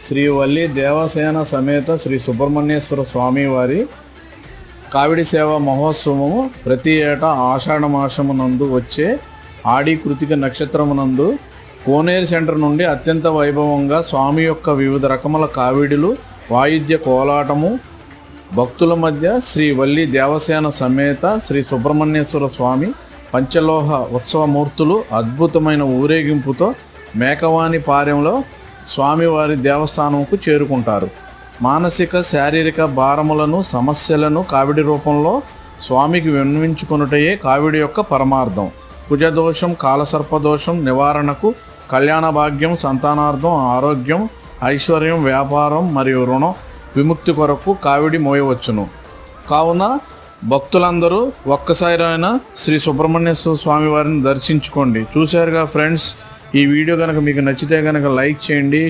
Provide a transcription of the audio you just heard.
శ్రీ వల్లి దేవసేన సమేత శ్రీ సుబ్రహ్మణ్యేశ్వర స్వామి వారి కావిడి సేవ మహోత్సవము ప్రతి ఏటా ఆషాఢ మాసమునందు వచ్చే ఆడి కృతిక నక్షత్రమునందు కోనేరు సెంటర్ నుండి అత్యంత వైభవంగా స్వామి యొక్క వివిధ రకముల కావిడులు, వాయిద్య కోలాటము, భక్తుల మధ్య శ్రీ వల్లి దేవసేన సమేత శ్రీ సుబ్రహ్మణ్యేశ్వర స్వామి పంచలోహ ఉత్సవమూర్తులు అద్భుతమైన ఊరేగింపుతో మేకవాణి పార్యంలో స్వామివారి దేవస్థానంకు చేరుకుంటారు. మానసిక శారీరక భారములను, సమస్యలను కావిడి రూపంలో స్వామికి విన్నవించుకొనుటయే కావిడి యొక్క పరమార్థం. కుజదోషం, కాలసర్పదోషం నివారణకు, కళ్యాణ భాగ్యం, సంతానార్థం, ఆరోగ్యం, ఐశ్వర్యం, వ్యాపారం మరియు రుణ విముక్తి కొరకు కావిడి మోయవచ్చును. కావున భక్తులందరూ ఒక్కసారైనా శ్రీ సుబ్రహ్మణ్యేశ్వర స్వామి వారిని దర్శించుకోండి. చూశారుగా ఫ్రెండ్స్, ఈ వీడియో కనుక మీకు నచ్చితే కనుక లైక్ చేయండి,